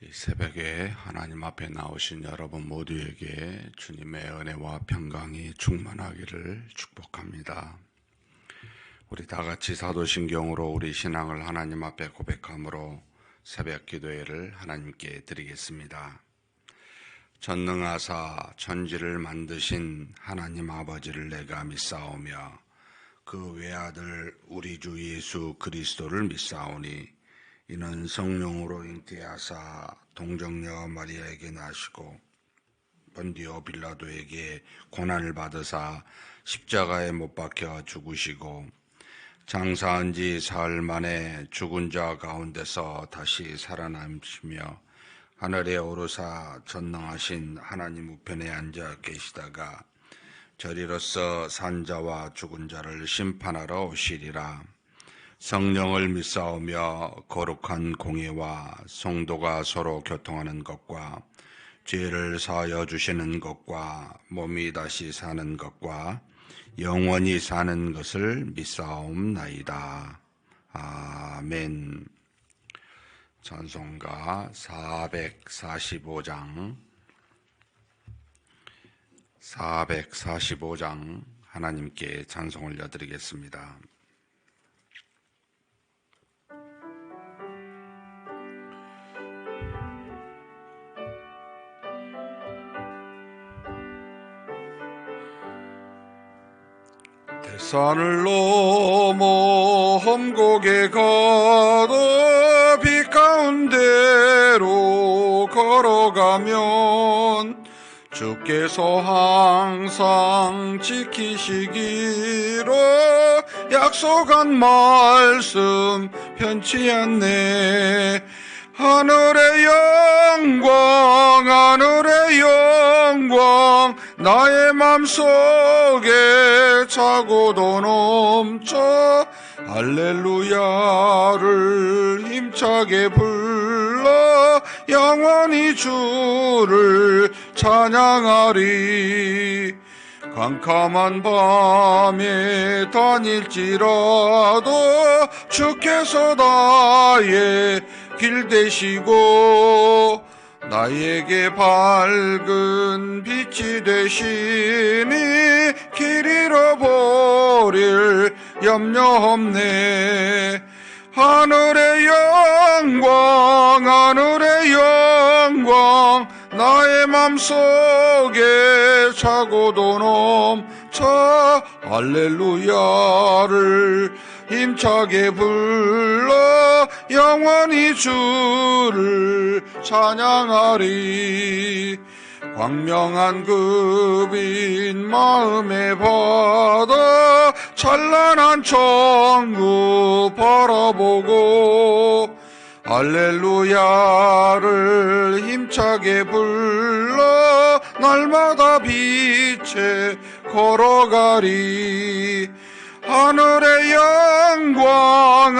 이 새벽에 하나님 앞에 나오신 여러분 모두에게 주님의 은혜와 평강이 충만하기를 축복합니다. 우리 다 같이 사도신경으로 우리 신앙을 하나님 앞에 고백함으로 새벽 기도회를 하나님께 드리겠습니다. 전능하사 천지를 만드신 하나님 아버지를 내가 믿사오며 그 외아들 우리 주 예수 그리스도를 믿사오니 이는 성령으로 잉태하사 동정녀 마리아에게 나시고 본디오 빌라도에게 고난을 받으사 십자가에 못 박혀 죽으시고 장사한 지 사흘 만에 죽은 자 가운데서 다시 살아남으시며 하늘에 오르사 전능하신 하나님 우편에 앉아 계시다가 저리로서 산자와 죽은 자를 심판하러 오시리라. 성령을 믿사오며 거룩한 공예와 성도가 서로 교통하는 것과 죄를 사하여 주시는 것과 몸이 다시 사는 것과 영원히 사는 것을 믿사옵나이다. 아멘. 찬송가 445장 하나님께 찬송 올려드리겠습니다. 산을 넘어 험곡에 가다 빛 가운데로 걸어가면 주께서 항상 지키시기로 약속한 말씀 편치 않네. 하늘의 영광 나의 맘속에 차고도 넘쳐 할렐루야를 힘차게 불러 영원히 주를 찬양하리. 캄캄한 밤에 다닐지라도 주께서 나의 길 되시고 나에게 밝은 빛이 되시니 길 잃어버릴 염려 없네. 하늘의 영광 나의 맘속에 차고도 넘쳐 할렐루야를 힘차게 불러 영원히 주를 찬양하리. 광명한 그 빛 마음에 받아 찬란한 천국 바라보고 할렐루야를 힘차게 불러 날마다 빛에 걸어가리. 하늘의 영광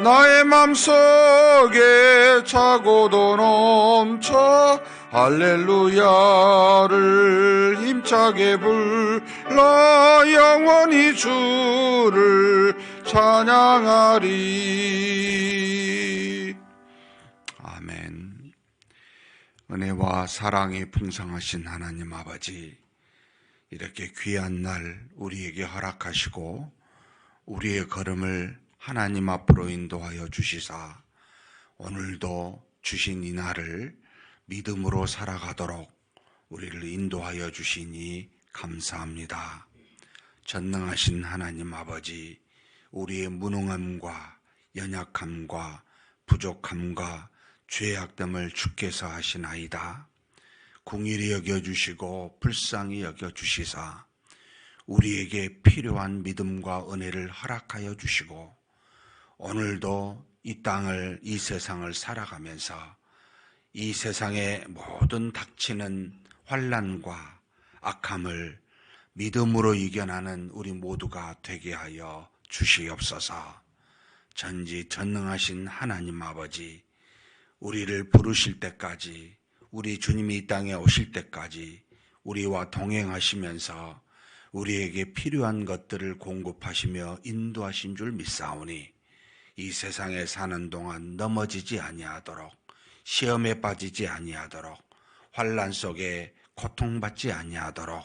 나의 맘속에 차고도 넘쳐 할렐루야를 힘차게 불러 영원히 주를 찬양하리. 아멘. 은혜와 사랑이 풍성하신 하나님 아버지, 이렇게 귀한 날 우리에게 허락하시고 우리의 걸음을 하나님 앞으로 인도하여 주시사 오늘도 주신 이 날을 믿음으로 살아가도록 우리를 인도하여 주시니 감사합니다. 전능하신 하나님 아버지, 우리의 무능함과 연약함과 부족함과 죄악됨을 주께서 하시나이다. 긍휼히 여겨주시고 불쌍히 여겨주시사 우리에게 필요한 믿음과 은혜를 허락하여 주시고 오늘도 이 땅을, 이 세상을 살아가면서 이 세상의 모든 닥치는 환난과 악함을 믿음으로 이겨나는 우리 모두가 되게 하여 주시옵소서. 전지전능하신 하나님 아버지, 우리를 부르실 때까지, 우리 주님이 이 땅에 오실 때까지 우리와 동행하시면서 우리에게 필요한 것들을 공급하시며 인도하신 줄 믿사오니 이 세상에 사는 동안 넘어지지 아니하도록, 시험에 빠지지 아니하도록, 환난 속에 고통받지 아니하도록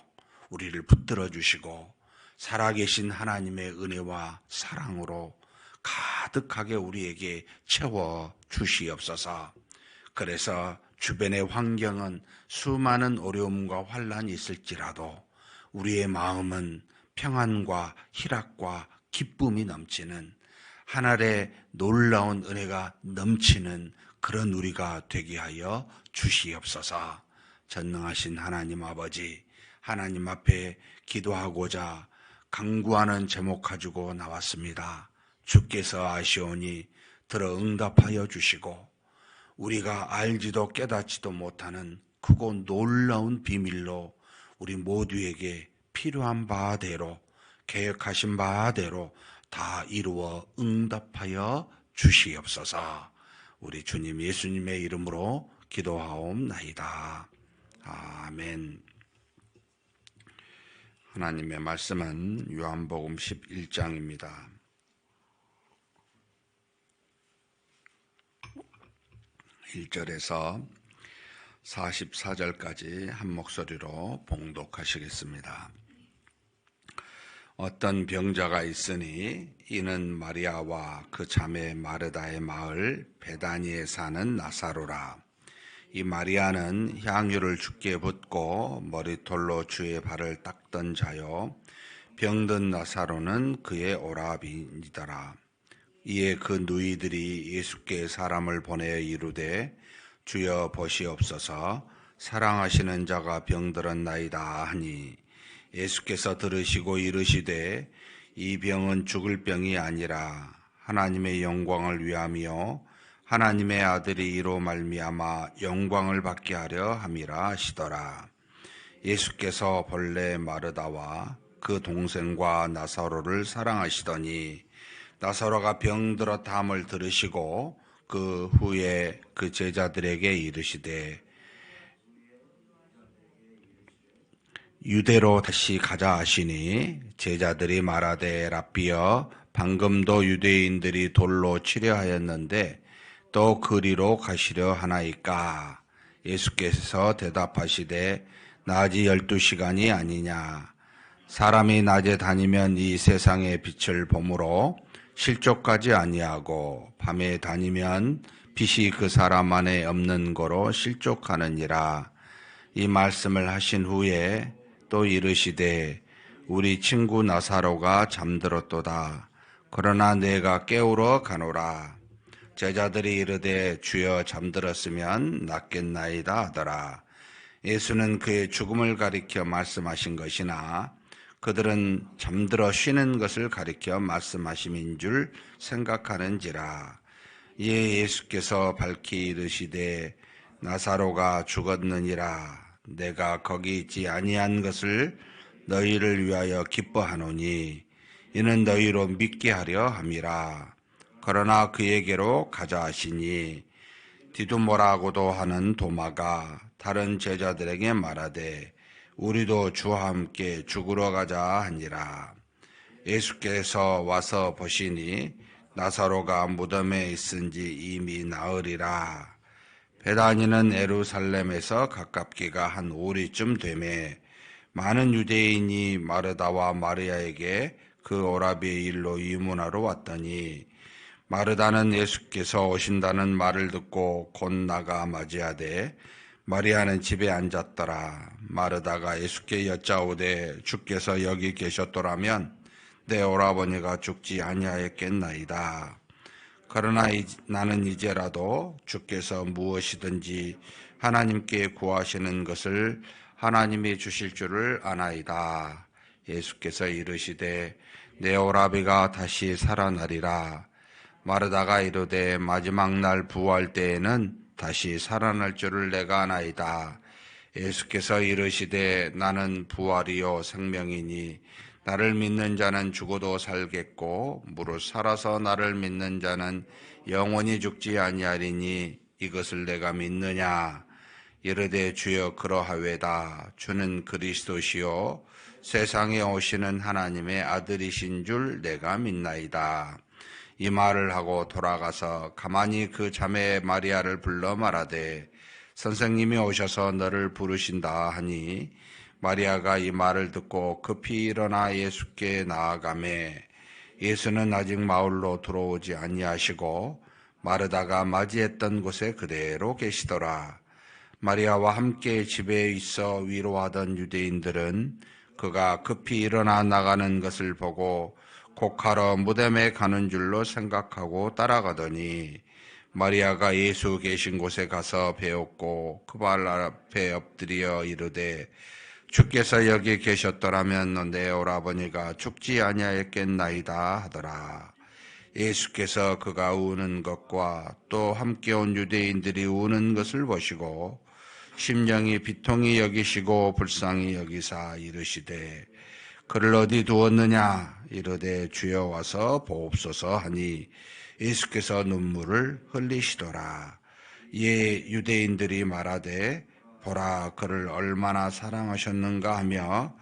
우리를 붙들어 주시고 살아계신 하나님의 은혜와 사랑으로 가득하게 우리에게 채워 주시옵소서. 그래서 주변의 환경은 수많은 어려움과 환난이 있을지라도 우리의 마음은 평안과 희락과 기쁨이 넘치는, 하늘의 놀라운 은혜가 넘치는 그런 우리가 되게 하여 주시옵소서. 전능하신 하나님 아버지, 하나님 앞에 기도하고자 간구하는 제목 가지고 나왔습니다. 주께서 아시오니 들어 응답하여 주시고 우리가 알지도 깨닫지도 못하는 크고 놀라운 비밀로 우리 모두에게 필요한 바대로, 계획하신 바대로 다 이루어 응답하여 주시옵소서. 우리 주님 예수님의 이름으로 기도하옵나이다. 아멘. 하나님의 말씀은 요한복음 11장입니다. 1절에서 44절까지 한 목소리로 봉독하시겠습니다. 어떤 병자가 있으니 이는 마리아와 그 자매 마르다의 마을 베다니에 사는 나사로라. 이 마리아는 향유를 주께 붓고 머리털로 주의 발을 닦던 자요, 병든 나사로는 그의 오라비니더라. 이에 그 누이들이 예수께 사람을 보내어 이르되 주여 보시옵소서, 사랑하시는 자가 병들었나이다 하니, 예수께서 들으시고 이르시되 이 병은 죽을 병이 아니라 하나님의 영광을 위함이요 하나님의 아들이 이로 말미암아 영광을 받게 하려 함이라 하시더라. 예수께서 본래 마르다와 그 동생과 나사로를 사랑하시더니 나사로가 병들었다 함을 들으시고 그 후에 그 제자들에게 이르시되 유대로 다시 가자 하시니, 제자들이 말하되 랍비여, 방금도 유대인들이 돌로 치려 하였는데 또 그리로 가시려 하나이까? 예수께서 대답하시되 낮이 12시간이 아니냐? 사람이 낮에 다니면 이 세상의 빛을 보므로 실족하지 아니하고 밤에 다니면 빛이 그 사람 안에 없는 거로 실족하느니라. 이 말씀을 하신 후에 또 이르시되 우리 친구 나사로가 잠들었도다. 그러나 내가 깨우러 가노라. 제자들이 이르되 주여 잠들었으면 낫겠나이다 하더라. 예수는 그의 죽음을 가리켜 말씀하신 것이나 그들은 잠들어 쉬는 것을 가리켜 말씀하심인 줄 생각하는지라. 이에 예수께서 밝히 이르시되 나사로가 죽었느니라. 내가 거기 있지 아니한 것을 너희를 위하여 기뻐하노니 이는 너희로 믿게 하려 함이라. 그러나 그에게로 가자 하시니 디두모라고도 하는 도마가 다른 제자들에게 말하되 우리도 주와 함께 죽으러 가자 하니라. 예수께서 와서 보시니 나사로가 무덤에 있은지 이미 나으리라. 베다니는 예루살렘에서 가깝기가 한 오리쯤 되매 많은 유대인이 마르다와 마리아에게 그 오라비의 일로 의문하러 왔더니, 마르다는 예수께서 오신다는 말을 듣고 곧 나가 맞이하되 마리아는 집에 앉았더라. 마르다가 예수께 여짜오되 주께서 여기 계셨더라면 내 오라버니가 죽지 아니하였겠나이다. 그러나 나는 이제라도 주께서 무엇이든지 하나님께 구하시는 것을 하나님이 주실 줄을 아나이다. 예수께서 이르시되 내 오라비가 다시 살아나리라. 마르다가 이르되 마지막 날 부활 때에는 다시 살아날 줄을 내가 아나이다. 예수께서 이르시되 나는 부활이요 생명이니 나를 믿는 자는 죽어도 살겠고 무릇 살아서 나를 믿는 자는 영원히 죽지 아니하리니 이것을 내가 믿느냐? 이르되 주여 그러하외다. 주는 그리스도시요 세상에 오시는 하나님의 아들이신 줄 내가 믿나이다. 이 말을 하고 돌아가서 가만히 그 자매 마리아를 불러 말하되 선생님이 오셔서 너를 부르신다 하니 마리아가 이 말을 듣고 급히 일어나 예수께 나아가매 예수는 아직 마을로 들어오지 아니하시고 마르다가 맞이했던 곳에 그대로 계시더라. 마리아와 함께 집에 있어 위로하던 유대인들은 그가 급히 일어나 나가는 것을 보고 곡하러 무덤에 가는 줄로 생각하고 따라가더니 마리아가 예수 계신 곳에 가서 배웠고 그 발 앞에 엎드려 이르되 주께서 여기 계셨더라면 내 오라버니가 죽지 아니하였겠나이다 하더라. 예수께서 그가 우는 것과 또 함께 온 유대인들이 우는 것을 보시고 심령이 비통히 여기시고 불쌍히 여기사 이르시되 그를 어디 두었느냐 이르되 주여 와서 보옵소서 하니 예수께서 눈물을 흘리시더라. 이에 유대인들이 말하되 보라 그를 얼마나 사랑하셨는가 하며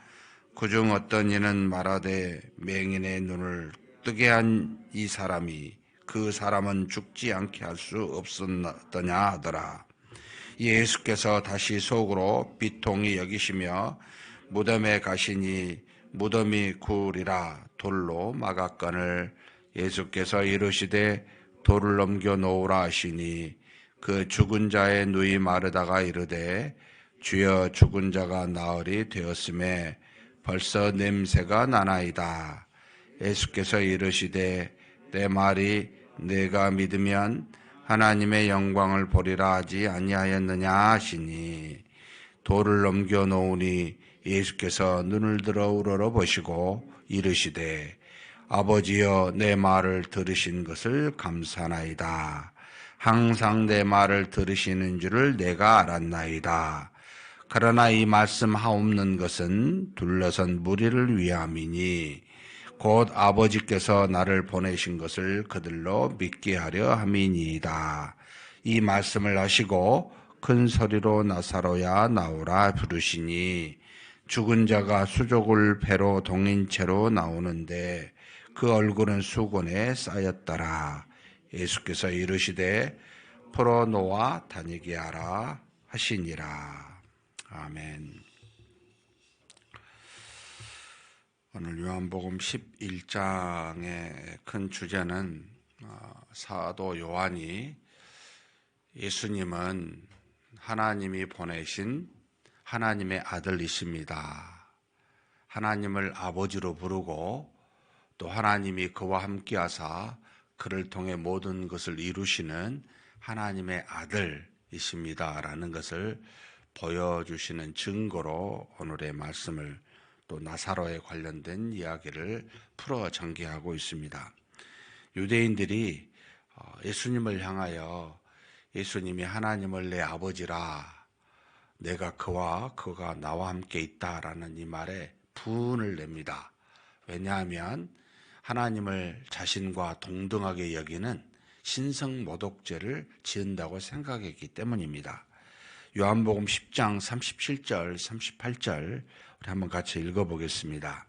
그중 어떤 이는 말하되 맹인의 눈을 뜨게 한 이 사람이 그 사람은 죽지 않게 할 수 없었더냐 하더라. 예수께서 다시 속으로 비통히 여기시며 무덤에 가시니 무덤이 굴이라 돌로 막았거늘 예수께서 이르시되 돌을 넘겨 놓으라 하시니 그 죽은 자의 누이 마르다가 이르되 주여 죽은 자가 나흘이 되었음에 벌써 냄새가 나나이다. 예수께서 이르시되 내 말이 내가 믿으면 하나님의 영광을 보리라 하지 아니하였느냐 하시니 돌을 넘겨 놓으니 예수께서 눈을 들어 우러러 보시고 이르시되 아버지여 내 말을 들으신 것을 감사나이다. 항상 내 말을 들으시는 줄을 내가 알았나이다. 그러나 이 말씀 하옵는 것은 둘러선 무리를 위함이니 곧 아버지께서 나를 보내신 것을 그들로 믿게 하려 함이니이다. 이 말씀을 하시고 큰 소리로 나사로야 나오라 부르시니 죽은 자가 수족을 배로 동인 채로 나오는데 그 얼굴은 수건에 쌓였더라. 예수께서 이르시되 풀어 놓아 다니게 하라 하시니라. 아멘. 오늘 요한복음 11장의 큰 주제는 사도 요한이 예수님은 하나님이 보내신 하나님의 아들이십니다. 하나님을 아버지로 부르고 또 하나님이 그와 함께하사 그를 통해 모든 것을 이루시는 하나님의 아들이십니다. 라는 것을 보여주시는 증거로 오늘의 말씀을 또 나사로에 관련된 이야기를 풀어 전개하고 있습니다. 유대인들이 예수님을 향하여 예수님이 하나님을 내 아버지라 내가 그가 나와 함께 있다라는 이 말에 분을 냅니다. 왜냐하면 하나님을 자신과 동등하게 여기는 신성모독죄를 지은다고 생각했기 때문입니다. 요한복음 10장 37절, 38절 우리 한번 같이 읽어보겠습니다.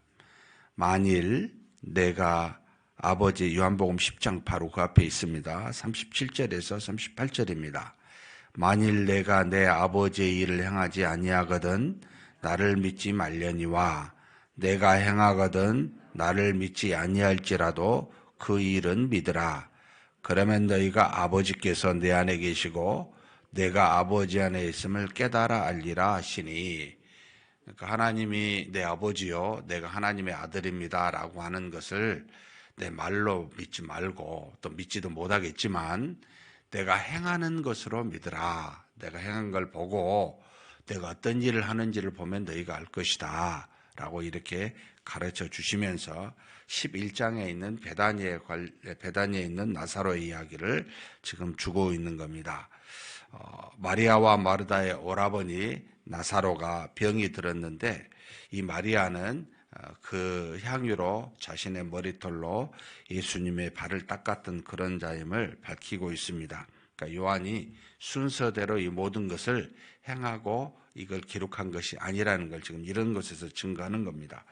만일 내가 아버지, 요한복음 10장 바로 그 앞에 있습니다. 37절에서 38절입니다. 만일 내가 내 아버지의 일을 행하지 아니하거든 나를 믿지 말려니와 내가 행하거든 나를 믿지 아니할지라도 그 일은 믿으라. 그러면 너희가 아버지께서 내 안에 계시고 내가 아버지 안에 있음을 깨달아 알리라 하시니, 그러니까 하나님이 내 아버지요 내가 하나님의 아들입니다 라고 하는 것을 내 말로 믿지 말고 또 믿지도 못하겠지만 내가 행하는 것으로 믿으라. 내가 행한 걸 보고 내가 어떤 일을 하는지를 보면 너희가 알 것이다 라고 이렇게 가르쳐 주시면서 11장에 있는 베다니에 있는 나사로의 이야기를 지금 주고 있는 겁니다. 마리아와 마르다의 오라버니 나사로가 병이 들었는데 이 마리아는 그 향유로 자신의 머리털로 예수님의 발을 닦았던 그런 자임을 밝히고 있습니다. 그러니까 요한이 순서대로 이 모든 것을 행하고 이걸 기록한 것이 아니라는 걸 지금 이런 것에서 증거하는 겁니다.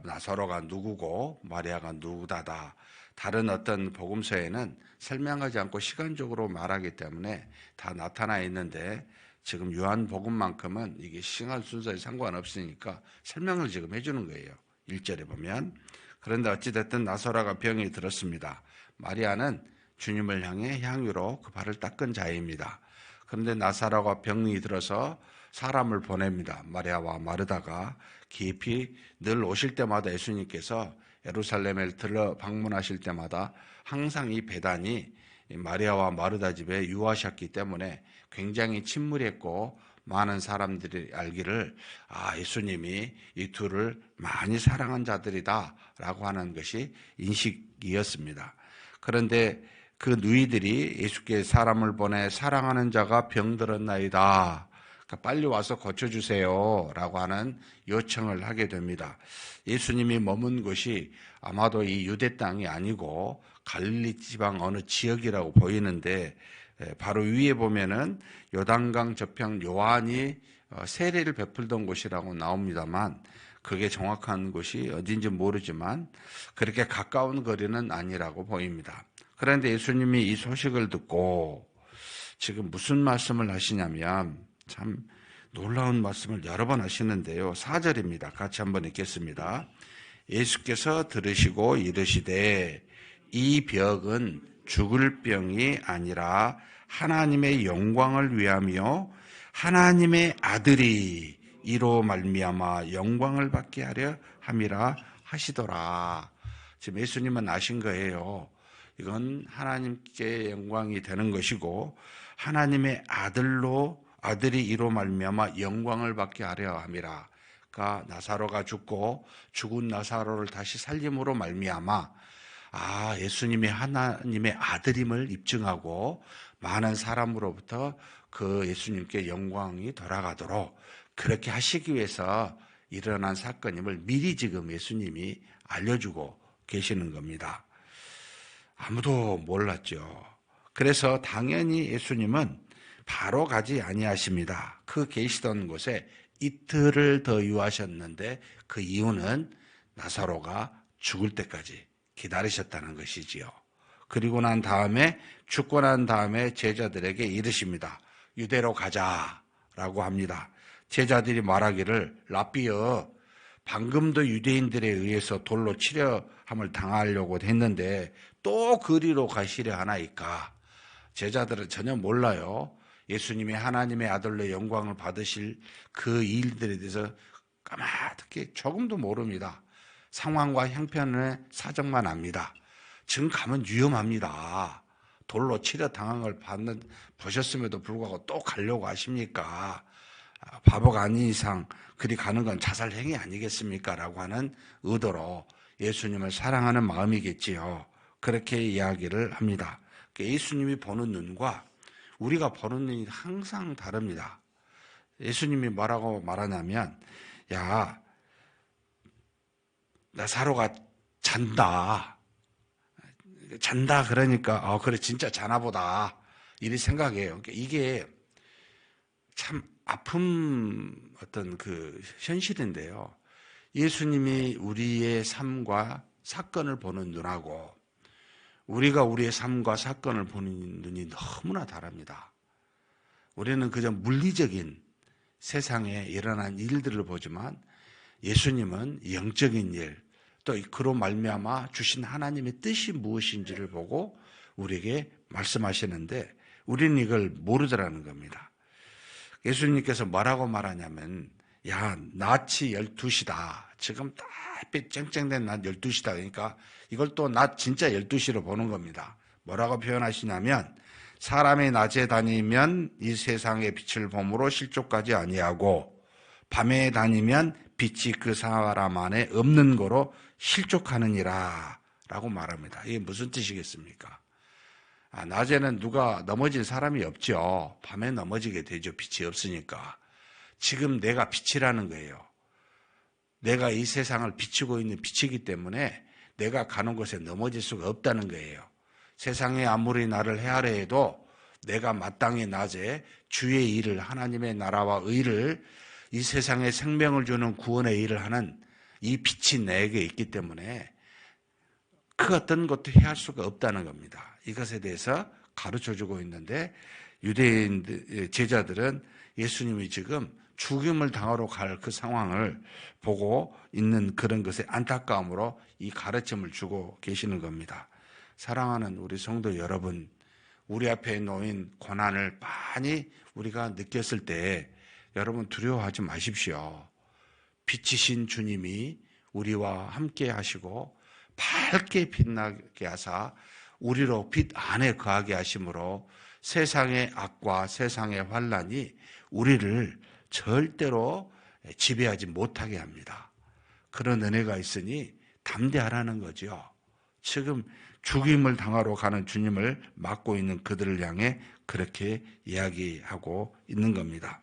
나사로가 누구고 마리아가 누구다다. 다른 어떤 복음서에는 설명하지 않고 시간적으로 말하기 때문에 다 나타나 있는데 지금 요한복음만큼은 이게 시간 순서에 상관없으니까 설명을 지금 해주는 거예요. 1절에 보면 그런데 어찌됐든 나사로가 병이 들었습니다. 마리아는 주님을 향해 향유로 그 발을 닦은 자입니다. 그런데 나사로가 병이 들어서 사람을 보냅니다. 마리아와 마르다가 깊이 늘 오실 때마다 예수님께서 예루살렘에 들러 방문하실 때마다 항상 이 배단이 마리아와 마르다 집에 유하셨기 때문에 굉장히 친밀했고 많은 사람들이 알기를 예수님이 이 둘을 많이 사랑한 자들이다 라고 하는 것이 인식이었습니다. 그런데 그 누이들이 예수께 사람을 보내 사랑하는 자가 병들었나이다. 그러니까 빨리 와서 고쳐주세요 라고 하는 요청을 하게 됩니다. 예수님이 머문 곳이 아마도 이 유대 땅이 아니고 갈릴리 지방 어느 지역이라고 보이는데 바로 위에 보면은 요단강 저편 요한이 세례를 베풀던 곳이라고 나옵니다만 그게 정확한 곳이 어딘지 모르지만 그렇게 가까운 거리는 아니라고 보입니다. 그런데 예수님이 이 소식을 듣고 지금 무슨 말씀을 하시냐면 참 놀라운 말씀을 여러 번 하시는데요. 4절입니다. 같이 한번 읽겠습니다. 예수께서 들으시고 이르시되 이 벽은 죽을 병이 아니라 하나님의 영광을 위하며 하나님의 아들이 이로 말미암아 영광을 받게 하려 함이라 하시더라. 지금 예수님은 아신 거예요. 이건 하나님께 영광이 되는 것이고 하나님의 아들이 이로 말미암아 영광을 받게 하려 함이라. 그러니까 나사로가 죽고 죽은 나사로를 다시 살림으로 말미암아 예수님이 하나님의 아들임을 입증하고 많은 사람으로부터 그 예수님께 영광이 돌아가도록 그렇게 하시기 위해서 일어난 사건임을 미리 지금 예수님이 알려주고 계시는 겁니다. 아무도 몰랐죠. 그래서 당연히 예수님은 바로 가지 아니하십니다. 그 계시던 곳에 이틀을 더 유하셨는데 그 이유는 나사로가 죽을 때까지 기다리셨다는 것이지요. 그리고 난 다음에 죽고 난 다음에 제자들에게 이르십니다. 유대로 가자라고 합니다. 제자들이 말하기를 라삐여 방금도 유대인들에 의해서 돌로 치려함을 당하려고 했는데 또 그리로 가시려 하나이까. 제자들은 전혀 몰라요. 예수님이 하나님의 아들로 영광을 받으실 그 일들에 대해서 까맣게 조금도 모릅니다. 상황과 형편의 사정만 압니다. 지금 가면 위험합니다. 돌로 치려 당한 걸 보셨음에도 불구하고 또 가려고 하십니까? 바보가 아닌 이상 그리 가는 건 자살 행위 아니겠습니까? 라고 하는 의도로 예수님을 사랑하는 마음이겠지요. 그렇게 이야기를 합니다. 예수님이 보는 눈과 우리가 보는 눈이 항상 다릅니다. 예수님이 뭐라고 말하냐면 나사로가 잔다 그러니까 그래 진짜 자나보다 이리 생각해요. 이게 참 아픈 어떤 그 현실인데요. 예수님이 우리의 삶과 사건을 보는 눈하고 우리가 우리의 삶과 사건을 보는 눈이 너무나 다릅니다. 우리는 그저 물리적인 세상에 일어난 일들을 보지만 예수님은 영적인 일, 또 그로 말미암아 주신 하나님의 뜻이 무엇인지를 보고 우리에게 말씀하시는데 우리는 이걸 모르더라는 겁니다. 예수님께서 뭐라고 말하냐면 낮이 12시다. 지금 딱 햇빛 쨍쨍된 낮 12시다. 그러니까 이걸 또 낮 진짜 12시로 보는 겁니다. 뭐라고 표현하시냐면 사람이 낮에 다니면 이 세상의 빛을 보므로 실족하지 아니하고 밤에 다니면 빛이 그 사람 안에 없는 거로 실족하느니라 라고 말합니다. 이게 무슨 뜻이겠습니까? 낮에는 누가 넘어진 사람이 없죠. 밤에 넘어지게 되죠. 빛이 없으니까. 지금 내가 빛이라는 거예요. 내가 이 세상을 비추고 있는 빛이기 때문에 내가 가는 곳에 넘어질 수가 없다는 거예요. 세상에 아무리 나를 헤아려 해도 내가 마땅히 낮에 주의 일을 하나님의 나라와 의를 이 세상에 생명을 주는 구원의 일을 하는 이 빛이 내게 있기 때문에 그 어떤 것도 해할 수가 없다는 겁니다. 이것에 대해서 가르쳐주고 있는데 유대인 제자들은 예수님이 지금 죽임을 당하러 갈 그 상황을 보고 있는 그런 것에 안타까움으로 이 가르침을 주고 계시는 겁니다. 사랑하는 우리 성도 여러분, 우리 앞에 놓인 고난을 많이 우리가 느꼈을 때 여러분 두려워하지 마십시오. 빛이신 주님이 우리와 함께 하시고 밝게 빛나게 하사 우리로 빛 안에 거하게 하심으로 세상의 악과 세상의 환난이 우리를 절대로 지배하지 못하게 합니다. 그런 은혜가 있으니 담대하라는 거죠. 지금 죽임을 당하러 가는 주님을 맡고 있는 그들을 향해 그렇게 이야기하고 있는 겁니다.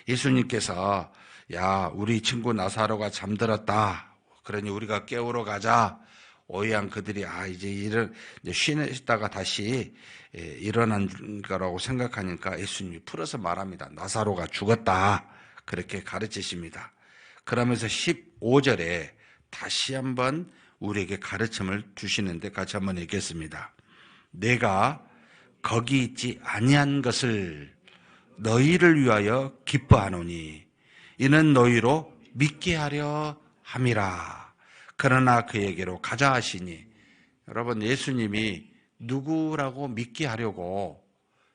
예수님께서 야, 우리 친구 나사로가 잠들었다. 그러니 우리가 깨우러 가자. 오해한 그들이 이제 쉬다가 다시 일어난 거라고 생각하니까 예수님이 풀어서 말합니다. 나사로가 죽었다. 그렇게 가르치십니다. 그러면서 15절에 다시 한번 우리에게 가르침을 주시는데 같이 한번 읽겠습니다. 내가 거기 있지 아니한 것을 너희를 위하여 기뻐하노니 이는 너희로 믿게 하려 함이라. 그러나 그에게로 가자 하시니, 여러분 예수님이 누구라고 믿게 하려고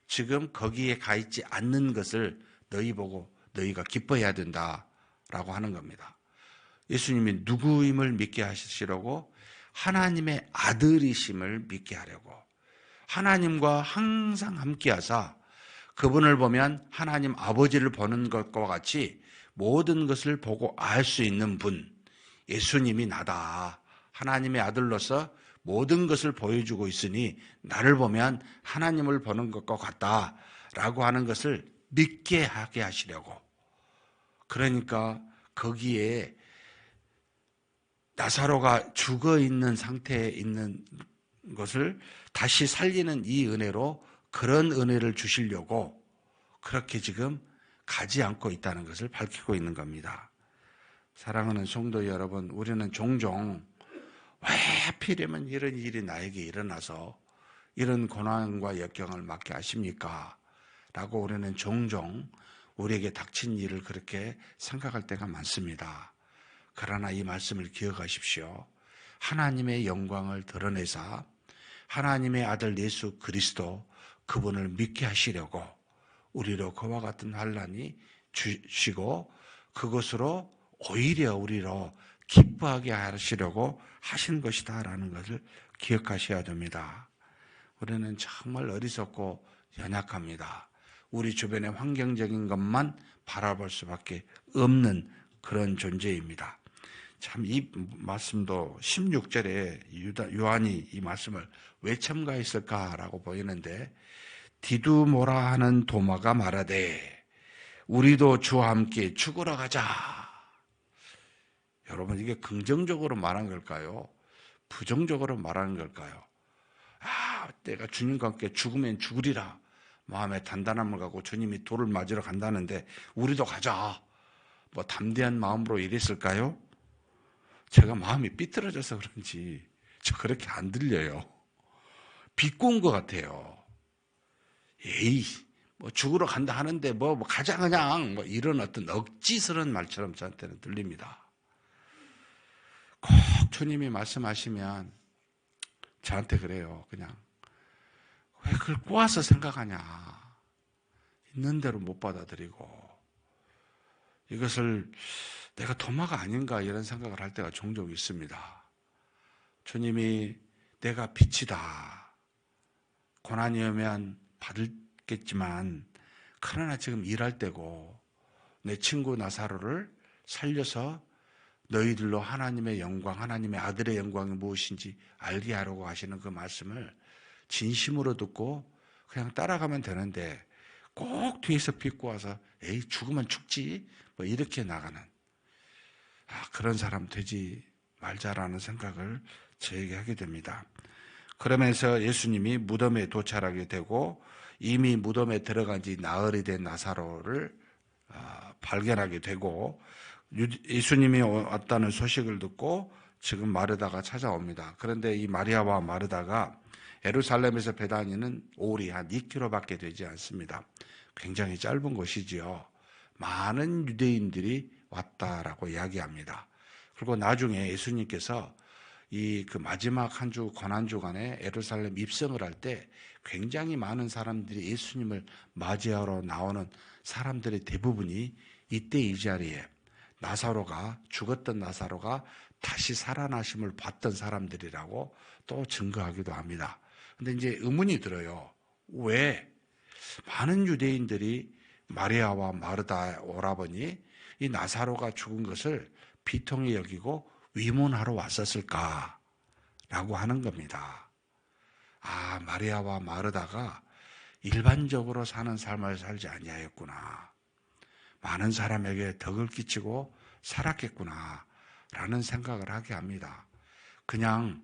지금 거기에 가 있지 않는 것을 너희 보고 너희가 기뻐해야 된다라고 하는 겁니다. 예수님이 누구임을 믿게 하시려고? 하나님의 아들이심을 믿게 하려고. 하나님과 항상 함께 하사 그분을 보면 하나님 아버지를 보는 것과 같이 모든 것을 보고 알 수 있는 분, 예수님이 나다. 하나님의 아들로서 모든 것을 보여주고 있으니 나를 보면 하나님을 보는 것과 같다라고 하는 것을 믿게 하게 하시려고. 그러니까 거기에 나사로가 죽어 있는 상태에 있는 것을 다시 살리는 이 은혜로 그런 은혜를 주시려고 그렇게 지금 가지 않고 있다는 것을 밝히고 있는 겁니다. 사랑하는 성도 여러분, 우리는 종종 왜 하필이면 이런 일이 나에게 일어나서 이런 고난과 역경을 맞게 하십니까? 라고 우리는 종종 우리에게 닥친 일을 그렇게 생각할 때가 많습니다. 그러나 이 말씀을 기억하십시오. 하나님의 영광을 드러내사 하나님의 아들 예수 그리스도 그분을 믿게 하시려고 우리로 그와 같은 환난이 주시고 그것으로 오히려 우리로 기뻐하게 하시려고 하신 것이다라는 것을 기억하셔야 됩니다. 우리는 정말 어리석고 연약합니다. 우리 주변의 환경적인 것만 바라볼 수밖에 없는 그런 존재입니다. 참 이 말씀도 16절에 요한이 이 말씀을 왜 첨가했을까라고 보이는데, 디두모라 하는 도마가 말하되 우리도 주와 함께 죽으러 가자. 여러분, 이게 긍정적으로 말한 걸까요? 부정적으로 말하는 걸까요? 내가 주님과 함께 죽으면 죽으리라 마음에 단단함을 갖고 주님이 돌을 맞으러 간다는데 우리도 가자, 뭐 담대한 마음으로 이랬을까요? 제가 마음이 삐뚤어져서 그런지 저 그렇게 안 들려요. 비꼬은 것 같아요. 에이, 뭐 죽으러 간다 하는데 뭐 가자 그냥, 뭐 이런 어떤 억지스러운 말처럼 저한테는 들립니다. 꼭 주님이 말씀하시면 저한테 그래요. 그냥 왜 그걸 꼬아서 생각하냐. 있는 대로 못 받아들이고 이것을 내가 도마가 아닌가 이런 생각을 할 때가 종종 있습니다. 주님이 내가 빛이다. 고난이 오면 받겠지만 그러나 지금 일할 때고 내 친구 나사로를 살려서 너희들로 하나님의 영광, 하나님의 아들의 영광이 무엇인지 알게 하려고 하시는 그 말씀을 진심으로 듣고 그냥 따라가면 되는데 꼭 뒤에서 비꼬아서 에이 죽으면 죽지 뭐 이렇게 나가는 그런 사람 되지 말자라는 생각을 저에게 하게 됩니다. 그러면서 예수님이 무덤에 도착하게 되고 이미 무덤에 들어간 지 나흘이 된 나사로를 발견하게 되고 예수님이 왔다는 소식을 듣고 지금 마르다가 찾아옵니다. 그런데 이 마리아와 마르다가 예루살렘에서 베다니는 오리 한 2km밖에 되지 않습니다. 굉장히 짧은 곳이지요. 많은 유대인들이 왔다라고 이야기합니다. 그리고 나중에 예수님께서 그 마지막 한 주 고난주간에 예루살렘 입성을 할 때 굉장히 많은 사람들이 예수님을 맞이하러 나오는 사람들의 대부분이 이때 이 자리에 죽었던 나사로가 다시 살아나심을 봤던 사람들이라고 또 증거하기도 합니다. 근데 이제 의문이 들어요. 왜 많은 유대인들이 마리아와 마르다 오라버니 이 나사로가 죽은 것을 비통히 여기고 위문하러 왔었을까라고 하는 겁니다. 마리아와 마르다가 일반적으로 사는 삶을 살지 아니하였구나. 많은 사람에게 덕을 끼치고 살았겠구나 라는 생각을 하게 합니다. 그냥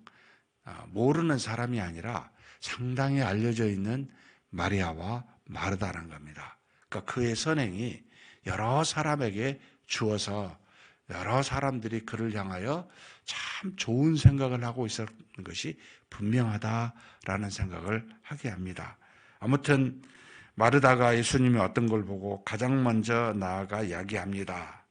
모르는 사람이 아니라 상당히 알려져 있는 마리아와 마르다라는 겁니다. 그러니까 그의 선행이 여러 사람에게 주어서 여러 사람들이 그를 향하여 참 좋은 생각을 하고 있었던 것이 분명하다라는 생각을 하게 합니다. 아무튼 마르다가 예수님이 어떤 걸 보고 가장 먼저 나아가 이야기합니다.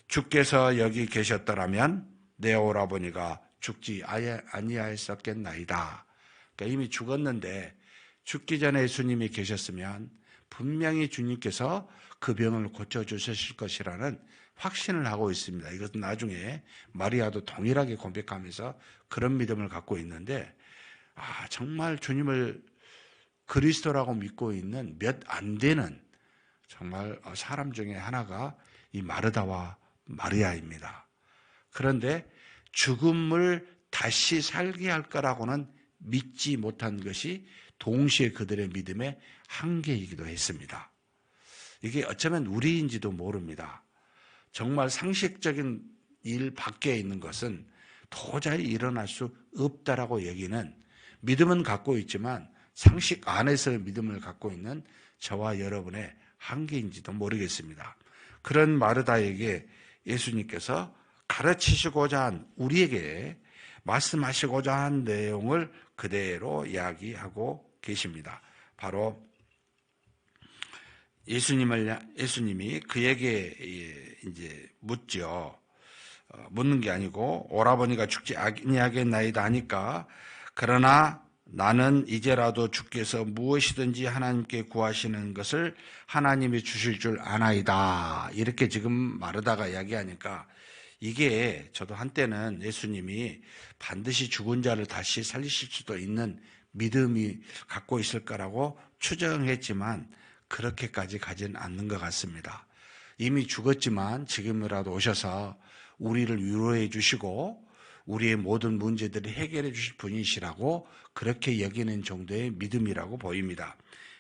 주께서 여기 계셨더라면 내 오라버니가 죽지 아니하였었겠나이다. 그러니까 이미 죽었는데 죽기 전에 예수님이 계셨으면 분명히 주님께서 그 병을 고쳐주셨을 것이라는 확신을 하고 있습니다. 이것은 나중에 마리아도 동일하게 고백하면서 그런 믿음을 갖고 있는데 정말 주님을 그리스도라고 믿고 있는 몇 안 되는 정말 사람 중에 하나가 이 마르다와 마리아입니다. 그런데 죽음을 다시 살게 할 거라고는 믿지 못한 것이 동시에 그들의 믿음의 한계이기도 했습니다. 이게 어쩌면 우리인지도 모릅니다. 정말 상식적인 일 밖에 있는 것은 도저히 일어날 수 없다라고 여기는 믿음은 갖고 있지만 상식 안에서의 믿음을 갖고 있는 저와 여러분의 한계인지도 모르겠습니다. 그런 마르다에게 예수님께서 가르치시고자 한 우리에게 말씀하시고자 한 내용을 그대로 이야기하고 계십니다. 바로 예수님이 그에게 이제 묻죠. 묻는 게 아니고 오라버니가 죽지 아니하겠나이다 하니까 그러나 나는 이제라도 주께서 무엇이든지 하나님께 구하시는 것을 하나님이 주실 줄 아나이다. 이렇게 지금 마르다가 이야기하니까 이게 저도 한때는 예수님이 반드시 죽은 자를 다시 살리실 수도 있는 믿음이 갖고 있을 거라고 추정했지만 그렇게까지 가진 않는 것 같습니다. 이미 죽었지만 지금이라도 오셔서 우리를 위로해 주시고 우리의 모든 문제들을 해결해 주실 분이시라고 그렇게 여기는 정도의 믿음이라고 보입니다.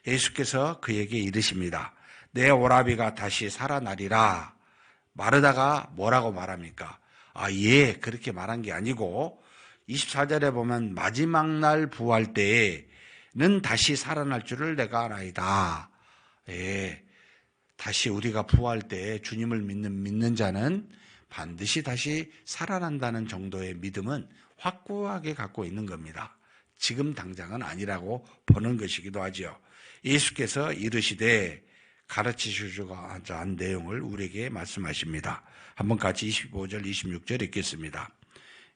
예수께서 그에게 이르십니다. 내 오라비가 다시 살아나리라. 마르다가 뭐라고 말합니까? 예, 그렇게 말한 게 아니고 24절에 보면 마지막 날 부활 때에는 다시 살아날 줄을 내가 아나이다. 예, 다시 우리가 부활 때 주님을 믿는 자는 반드시 다시 살아난다는 정도의 믿음은 확고하게 갖고 있는 겁니다. 지금 당장은 아니라고 보는 것이기도 하죠. 예수께서 이르시되 가르치시고자 한 내용을 우리에게 말씀하십니다. 한번 같이 25절, 26절 읽겠습니다.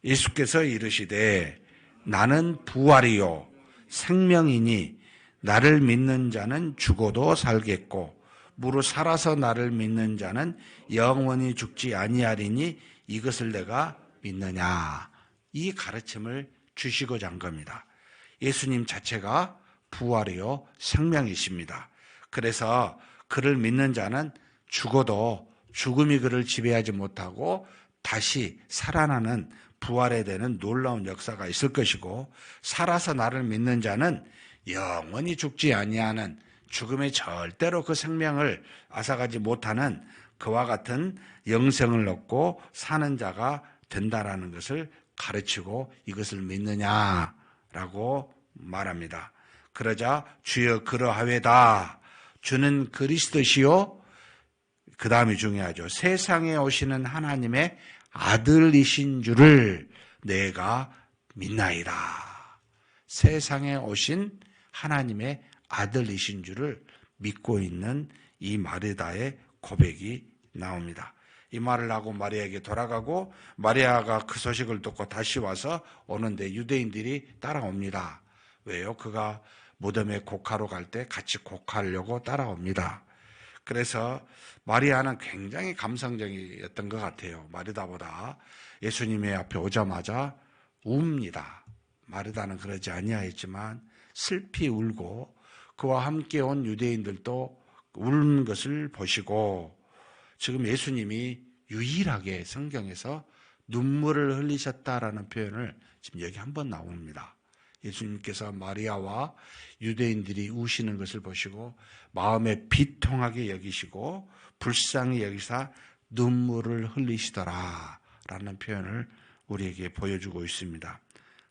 예수께서 이르시되 나는 부활이요 생명이니 나를 믿는 자는 죽어도 살겠고 무릇 살아서 나를 믿는 자는 영원히 죽지 아니하리니 이것을 내가 믿느냐. 이 가르침을 주시고자 한 겁니다. 예수님 자체가 부활이요 생명이십니다. 그래서 그를 믿는 자는 죽어도 죽음이 그를 지배하지 못하고 다시 살아나는 부활에 되는 놀라운 역사가 있을 것이고 살아서 나를 믿는 자는 영원히 죽지 아니하는 죽음에 절대로 그 생명을 앗아가지 못하는 그와 같은 영생을 얻고 사는 자가 된다라는 것을 가르치고 이것을 믿느냐라고 말합니다. 그러자 주여 그러하외다. 주는 그리스도시요. 그 다음이 중요하죠. 세상에 오시는 하나님의 아들이신 줄을 내가 믿나이다. 세상에 오신 하나님의 아들이신 줄을 믿고 있는 이 마리다의 고백이 나옵니다. 이 말을 하고 마리아에게 돌아가고 마리아가 그 소식을 듣고 다시 와서 오는데 유대인들이 따라옵니다. 왜요? 그가 무덤에 곡하러 갈 때 같이 곡하려고 따라옵니다. 그래서 마리아는 굉장히 감성적이었던 것 같아요. 마리다보다. 예수님의 앞에 오자마자 웁니다. 마리다는 그러지 아니하였지만 슬피 울고 그와 함께 온 유대인들도 우는 것을 보시고 지금 예수님이 유일하게 성경에서 눈물을 흘리셨다라는 표현을 지금 여기 한번 나옵니다. 예수님께서 마리아와 유대인들이 우시는 것을 보시고 마음에 비통하게 여기시고 불쌍히 여기사 눈물을 흘리시더라 라는 표현을 우리에게 보여주고 있습니다.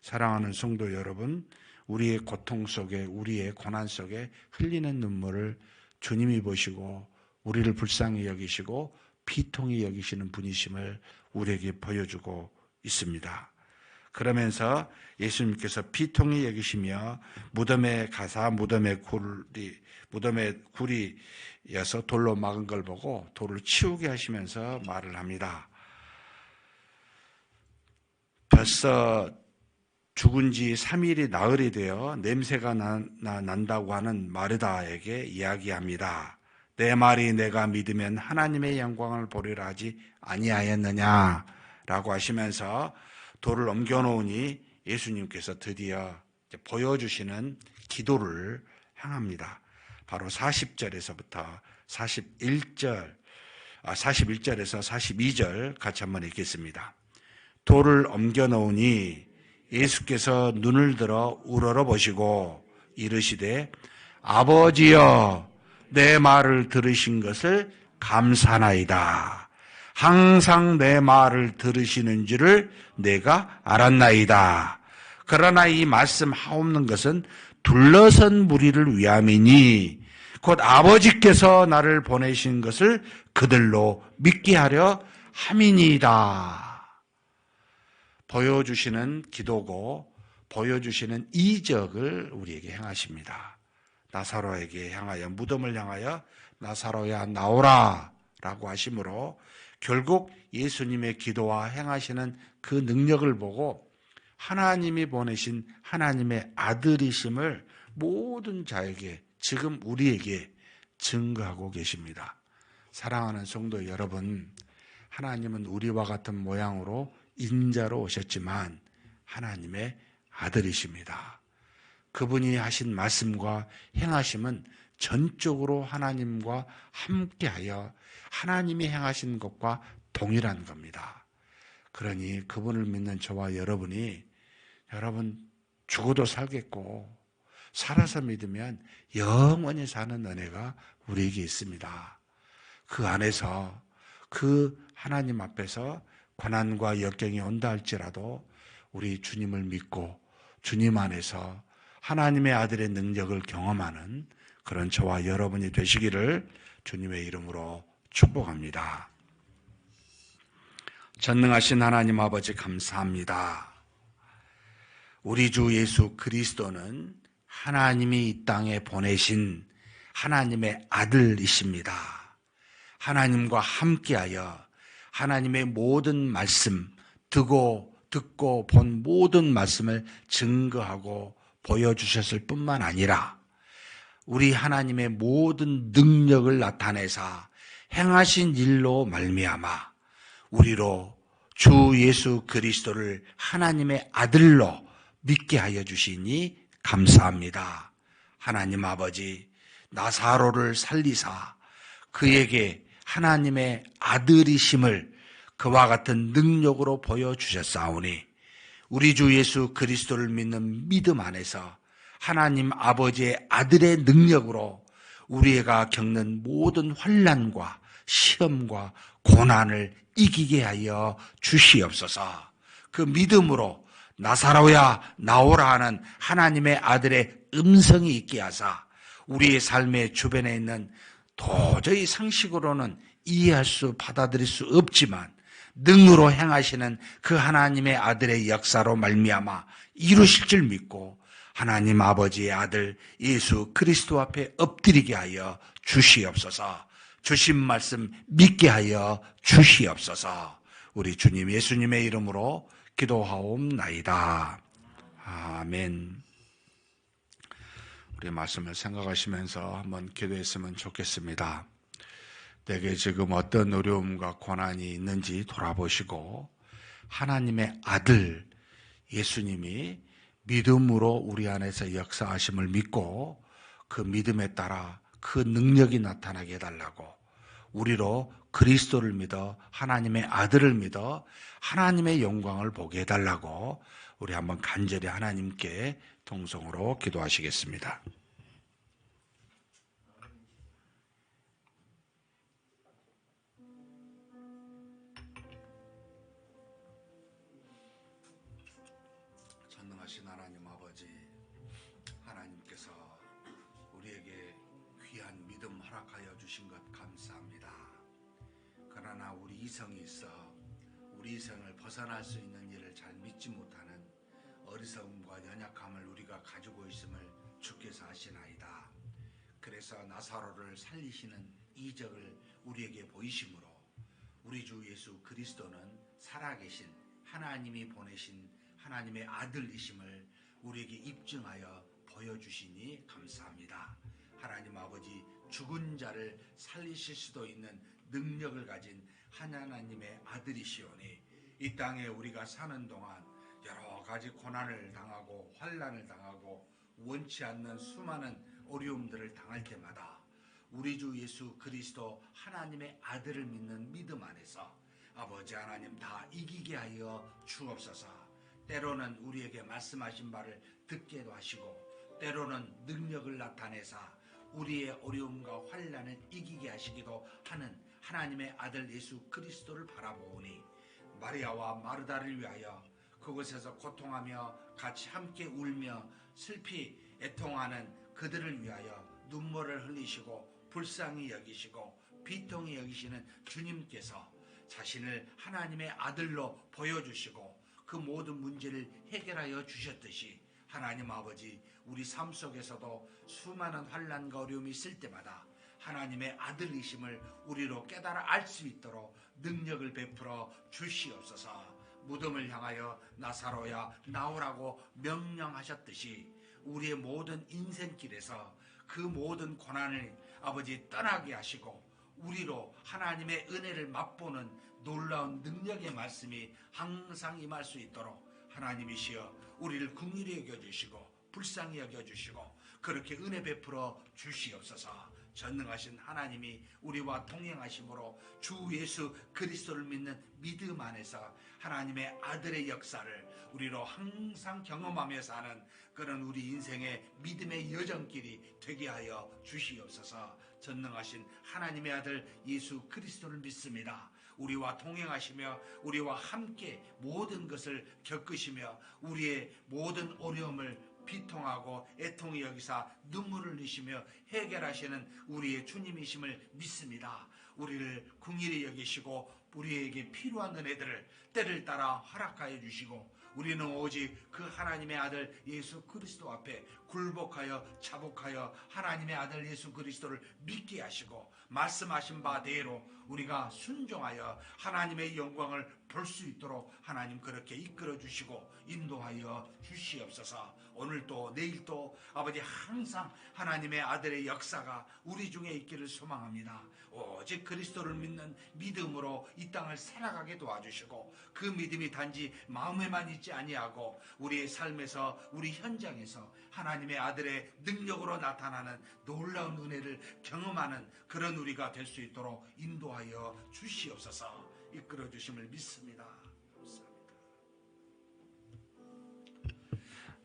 사랑하는 성도 여러분, 우리의 고통 속에 우리의 고난 속에 흘리는 눈물을 주님이 보시고 우리를 불쌍히 여기시고 비통히 여기시는 분이심을 우리에게 보여주고 있습니다. 그러면서 예수님께서 비통히 여기시며 무덤에 가사 무덤에 굴이여서 돌로 막은 걸 보고 돌을 치우게 하시면서 말을 합니다. 벌써 죽은 지 3일이 나흘이 되어 냄새가 난다고 하는 마르다에게 이야기합니다. 내 말이 내가 믿으면 하나님의 영광을 보리라 하지 아니하였느냐 라고 하시면서 돌을 옮겨놓으니 예수님께서 드디어 보여주시는 기도를 향합니다. 바로 40절에서부터 41절에서 42절 같이 한번 읽겠습니다. 돌을 옮겨놓으니 예수께서 눈을 들어 우러러 보시고 이르시되 아버지여 내 말을 들으신 것을 감사나이다. 항상 내 말을 들으시는 줄을 내가 알았나이다. 그러나 이 말씀 하옵는 것은 둘러선 무리를 위함이니 곧 아버지께서 나를 보내신 것을 그들로 믿게 하려 함이니이다. 보여주시는 기도고 보여주시는 이적을 우리에게 행하십니다. 나사로에게 향하여 무덤을 향하여 나사로야 나오라 라고 하심으로 결국 예수님의 기도와 행하시는 그 능력을 보고 하나님이 보내신 하나님의 아들이심을 모든 자에게 지금 우리에게 증거하고 계십니다. 사랑하는 성도 여러분, 하나님은 우리와 같은 모양으로 인자로 오셨지만 하나님의 아들이십니다. 그분이 하신 말씀과 행하심은 전적으로 하나님과 함께하여 하나님이 행하신 것과 동일한 겁니다. 그러니 그분을 믿는 저와 여러분이 여러분 죽어도 살겠고 살아서 믿으면 영원히 사는 은혜가 우리에게 있습니다. 그 안에서 그 하나님 앞에서 고난과 역경이 온다 할지라도 우리 주님을 믿고 주님 안에서 하나님의 아들의 능력을 경험하는 그런 저와 여러분이 되시기를 주님의 이름으로 축복합니다. 전능하신 하나님 아버지 감사합니다. 우리 주 예수 그리스도는 하나님이 이 땅에 보내신 하나님의 아들이십니다. 하나님과 함께하여 하나님의 모든 말씀, 듣고 본 모든 말씀을 증거하고 보여주셨을 뿐만 아니라 우리 하나님의 모든 능력을 나타내사 행하신 일로 말미암아 우리로 주 예수 그리스도를 하나님의 아들로 믿게 하여 주시니 감사합니다. 하나님 아버지, 나사로를 살리사 그에게 하나님의 아들이심을 그와 같은 능력으로 보여주셨사오니 우리 주 예수 그리스도를 믿는 믿음 안에서 하나님 아버지의 아들의 능력으로 우리가 겪는 모든 환난과 시험과 고난을 이기게 하여 주시옵소서. 그 믿음으로 나사로야 나오라 하는 하나님의 아들의 음성이 있게 하사 우리의 삶의 주변에 있는 도저히 상식으로는 이해할 수 받아들일 수 없지만 능으로 행하시는 그 하나님의 아들의 역사로 말미암아 이루실 줄 믿고 하나님 아버지의 아들 예수 그리스도 앞에 엎드리게 하여 주시옵소서. 주신 말씀 믿게 하여 주시옵소서. 우리 주님 예수님의 이름으로 기도하옵나이다. 아멘. 우리 말씀을 생각하시면서 한번 기도했으면 좋겠습니다. 내게 지금 어떤 어려움과 고난이 있는지 돌아보시고 하나님의 아들 예수님이 믿음으로 우리 안에서 역사하심을 믿고 그 믿음에 따라 그 능력이 나타나게 해달라고, 우리로 그리스도를 믿어 하나님의 아들을 믿어 하나님의 영광을 보게 해달라고 우리 한번 간절히 하나님께 동성으로 기도하시겠습니다. 전능하신 하나님 아버지, 하나님께서 우리에게 귀한 믿음 허락하여 주신 것 감사합니다. 그러나 우리 이성이 있어 우리 이성을 벗어날 수 있는 일을 잘 믿지 못하는 어리석음과 연약함을 우리가 가지고 있음을 주께서 아시나이다. 그래서 나사로를 살리시는 이적을 우리에게 보이심으로 우리 주 예수 그리스도는 살아계신 하나님이 보내신 하나님의 아들이심을 우리에게 입증하여 보여주시니 감사합니다. 하나님 아버지, 죽은 자를 살리실 수도 있는 능력을 가진 하나님의 아들이시오니 이 땅에 우리가 사는 동안 여러 가지 고난을 당하고 환난을 당하고 원치 않는 수많은 어려움들을 당할 때마다 우리 주 예수 그리스도 하나님의 아들을 믿는 믿음 안에서 아버지 하나님 다 이기게 하여 주옵소서. 때로는 우리에게 말씀하신 바를 듣게도 하시고 때로는 능력을 나타내사 우리의 어려움과 환난을 이기게 하시기도 하는 하나님의 아들 예수 그리스도를 바라보니 마리아와 마르다를 위하여 그곳에서 고통하며 같이 함께 울며 슬피 애통하는 그들을 위하여 눈물을 흘리시고 불쌍히 여기시고 비통히 여기시는 주님께서 자신을 하나님의 아들로 보여주시고 그 모든 문제를 해결하여 주셨듯이 하나님 아버지, 우리 삶 속에서도 수많은 환난과 어려움이 있을 때마다 하나님의 아들이심을 우리로 깨달아 알 수 있도록 능력을 베풀어 주시옵소서. 무덤을 향하여 나사로야 나오라고 명령하셨듯이 우리의 모든 인생길에서 그 모든 고난을 아버지 떠나게 하시고 우리로 하나님의 은혜를 맛보는 놀라운 능력의 말씀이 항상 임할 수 있도록 하나님이시여 우리를 긍휼히 여겨주시고 불쌍히 여겨주시고 그렇게 은혜 베풀어 주시옵소서. 전능하신 하나님이 우리와 동행하심으로 주 예수 그리스도를 믿는 믿음 안에서 하나님의 아들의 역사를 우리로 항상 경험하며 사는 그런 우리 인생의 믿음의 여정길이 되게 하여 주시옵소서. 전능하신 하나님의 아들 예수 그리스도를 믿습니다. 우리와 동행하시며 우리와 함께 모든 것을 겪으시며 우리의 모든 어려움을 비통하고 애통히 여기사 눈물을 흘리시며 해결하시는 우리의 주님이심을 믿습니다. 우리를 긍휼히 여기시고 우리에게 필요한 은혜들을 때를 따라 허락하여 주시고 우리는 오직 그 하나님의 아들 예수 그리스도 앞에 굴복하여 자복하여 하나님의 아들 예수 그리스도를 믿게 하시고 말씀하신 바대로 우리가 순종하여 하나님의 영광을 볼 수 있도록 하나님 그렇게 이끌어 주시고 인도하여 주시옵소서. 오늘도 내일도 아버지 항상 하나님의 아들의 역사가 우리 중에 있기를 소망합니다. 오직 그리스도를 믿는 믿음으로 이 땅을 살아가게 도와주시고 그 믿음이 단지 마음에만 있지 아니하고 우리의 삶에서 우리 현장에서 하나님의 아들의 능력으로 나타나는 놀라운 은혜를 경험하는 그런 우리가 될 수 있도록 인도하여 주시옵소서. 이끌어 주심을 믿습니다. 감사합니다.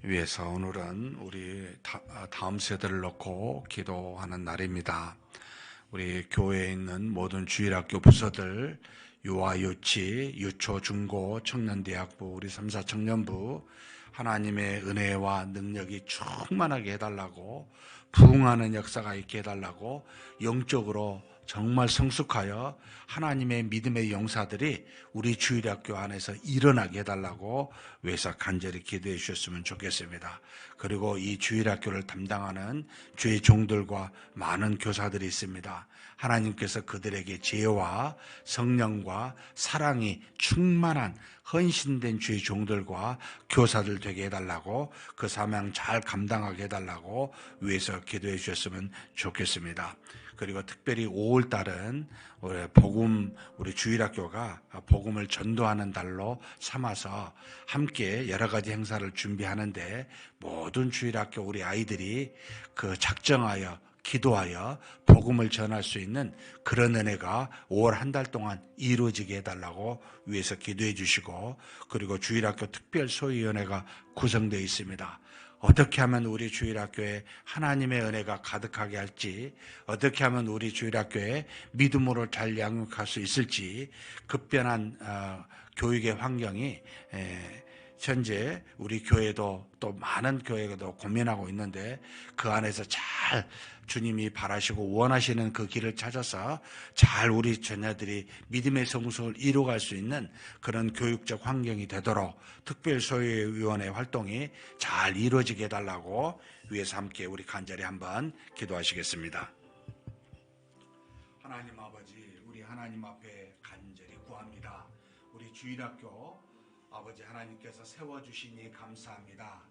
위에서 오늘은 우리 다음 세대를 놓고 기도하는 날입니다. 우리 교회에 있는 모든 주일학교 부서들, 유아, 유치, 유초, 중고, 청년대학부, 우리 3, 4 청년부 하나님의 은혜와 능력이 충만하게 해달라고 부흥하는 역사가 있게 해달라고 영적으로 정말 성숙하여 하나님의 믿음의 용사들이 우리 주일학교 안에서 일어나게 해달라고 위해서 간절히 기도해 주셨으면 좋겠습니다. 그리고 이 주일학교를 담당하는 주의 종들과 많은 교사들이 있습니다. 하나님께서 그들에게 지혜와 성령과 사랑이 충만한 헌신된 주의 종들과 교사들 되게 해달라고, 그 사명 잘 감당하게 해달라고 위해서 기도해 주셨으면 좋겠습니다. 그리고 특별히 5월 달은 우리 주일학교가 복음을 전도하는 달로 삼아서 함께 여러 가지 행사를 준비하는데, 모든 주일학교 우리 아이들이 그 작정하여 기도하여 복음을 전할 수 있는 그런 은혜가 5월 한 달 동안 이루어지게 해달라고 위해서 기도해 주시고, 그리고 주일학교 특별소위원회가 구성되어 있습니다. 어떻게 하면 우리 주일학교에 하나님의 은혜가 가득하게 할지, 어떻게 하면 우리 주일학교에 믿음으로 잘 양육할 수 있을지, 급변한 교육의 환경이 현재 우리 교회도 또 많은 교회도 고민하고 있는데, 그 안에서 잘 주님이 바라시고 원하시는 그 길을 찾아서 잘 우리 자녀들이 믿음의 성숙을 이루어갈 수 있는 그런 교육적 환경이 되도록 특별소위원회 활동이 잘 이루어지게 해달라고 위해서 함께 우리 간절히 한번 기도하시겠습니다. 하나님 아버지, 우리 하나님 앞에 간절히 구합니다. 우리 주일학교 아버지 하나님께서 세워주시니 감사합니다.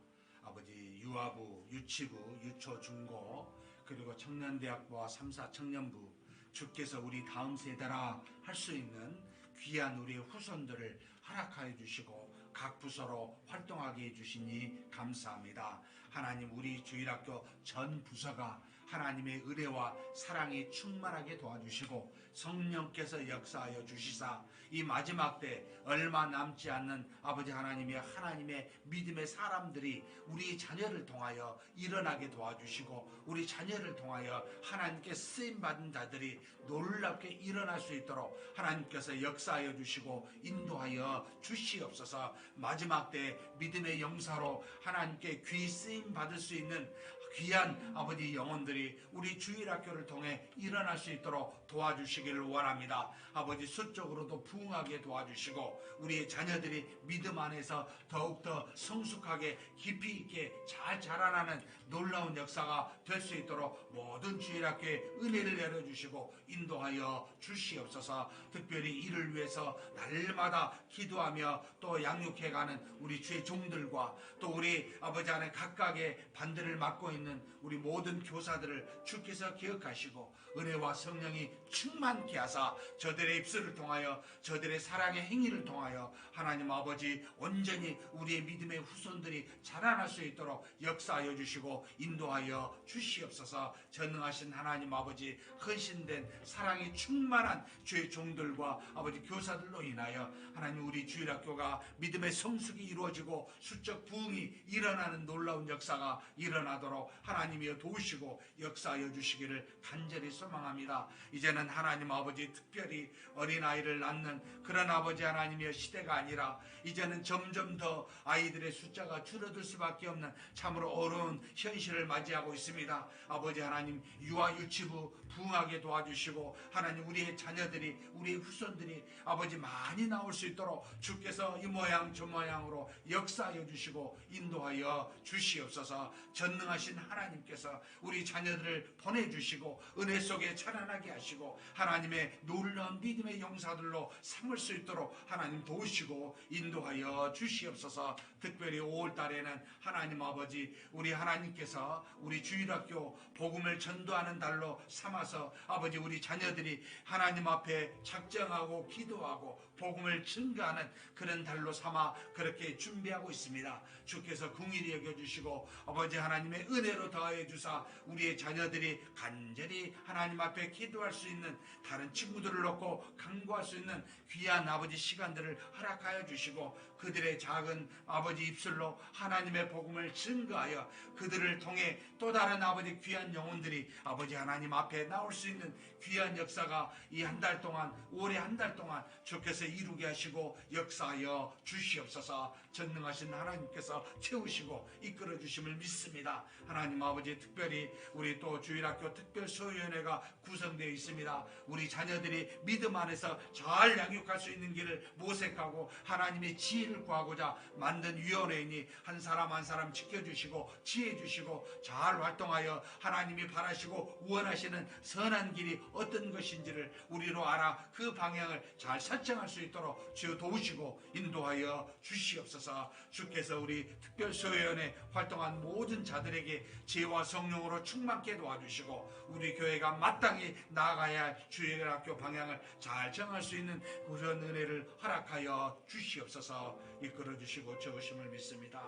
아버지 유아부, 유치부, 유초, 중고, 그리고 청년대학부와 3사 청년부, 주께서 우리 다음 세대라 할 수 있는 귀한 우리의 후손들을 허락하여 주시고 각 부서로 활동하게 해주시니 감사합니다. 하나님, 우리 주일학교 전 부서가 하나님의 은혜와 사랑이 충만하게 도와주시고 성령께서 역사하여 주시사 이 마지막 때 얼마 남지 않는 아버지 하나님의 믿음의 사람들이 우리 자녀를 통하여 일어나게 도와주시고, 우리 자녀를 통하여 하나님께 쓰임받은 자들이 놀랍게 일어날 수 있도록 하나님께서 역사하여 주시고 인도하여 주시옵소서. 마지막 때 믿음의 용사로 하나님께 귀 쓰임 받을 수 있는 귀한 아버지 영혼들이 우리 주일학교를 통해 일어날 수 있도록 도와주시기를 원합니다. 아버지 수적으로도 부흥하게 도와주시고 우리의 자녀들이 믿음 안에서 더욱더 성숙하게 깊이 있게 잘 자라나는 놀라운 역사가 될 수 있도록 모든 주일학교에 은혜를 내려주시고 인도하여 주시옵소서. 특별히 이를 위해서 날마다 기도하며 또 양육해가는 우리 주의 종들과 또 우리 아버지 안에 각각의 반대를 맡고 있는 우리 모든 교사들을 주께서 기억하시고 은혜와 성령이 충만케 하사 저들의 입술을 통하여 저들의 사랑의 행위를 통하여 하나님 아버지 온전히 우리의 믿음의 후손들이 자라날 수 있도록 역사하여 주시고 인도하여 주시옵소서. 전능하신 하나님 아버지, 헌신된 사랑이 충만한 주의 종들과 아버지 교사들로 인하여 하나님 우리 주일학교가 믿음의 성숙이 이루어지고 수적 부흥이 일어나는 놀라운 역사가 일어나도록 하나님이여 도우시고 역사하여 주시기를 간절히 소망합니다. 이제는 하나님 아버지 특별히 어린아이를 낳는 그런 아버지 하나님의 시대가 아니라 이제는 점점 더 아이들의 숫자가 줄어들 수밖에 없는 참으로 어려운 현실을 맞이하고 있습니다. 아버지 하나님 유아 유치부 부흥하게 도와주시고 하나님 우리의 자녀들이 우리의 후손들이 아버지 많이 나올 수 있도록 주께서 이 모양 저 모양으로 역사하여 주시고 인도하여 주시옵소서. 전능하신 하나님께서 우리 자녀들을 보내주시고 은혜 속에 자라나게 하시고 하나님의 놀라운 믿음의 용사들로 삼을 수 있도록 하나님 도우시고 인도하여 주시옵소서. 특별히 5월 달에는 하나님 아버지 우리 하나님께서 우리 주일학교 복음을 전도하는 달로 삼아서 아버지 우리 자녀들이 하나님 앞에 작정하고 기도하고 복음을 증거하는 그런 달로 삼아 그렇게 준비하고 있습니다. 주께서 긍휼히 여겨주시고 아버지 하나님의 은혜로 더하여 주사 우리의 자녀들이 간절히 하나님 앞에 기도할 수 있는 다른 친구들을 놓고 강구할 수 있는 귀한 아버지 시간들을 허락하여 주시고 그들의 작은 아버지 입술로 하나님의 복음을 증거하여 그들을 통해 또 다른 아버지 귀한 영혼들이 아버지 하나님 앞에 나올 수 있는 귀한 역사가 이 한 달 동안 올해 한 달 동안 주께서 이루게 하시고 역사하여 주시옵소서. 전능하신 하나님께서 채우시고 이끌어 주심을 믿습니다. 하나님 하나님 아버지 특별히 우리 또 주일학교 특별소위원회가 구성되어 있습니다. 우리 자녀들이 믿음 안에서 잘 양육할 수 있는 길을 모색하고 하나님의 지혜를 구하고자 만든 위원회이니 한 사람 한 사람 지켜주시고 지혜 주시고 잘 활동하여 하나님이 바라시고 원하시는 선한 길이 어떤 것인지를 우리로 알아 그 방향을 잘 설정할 수 있도록 주여 도우시고 인도하여 주시옵소서. 주께서 우리 특별소위원회 활동한 모든 자들에게 지혜와 성령으로 충만케 도와주시고 우리 교회가 마땅히 나아가야 할 주일학교 방향을 잘 정할 수 있는 그런 은혜를 허락하여 주시옵소서. 이끌어 주시고 저으심을 믿습니다.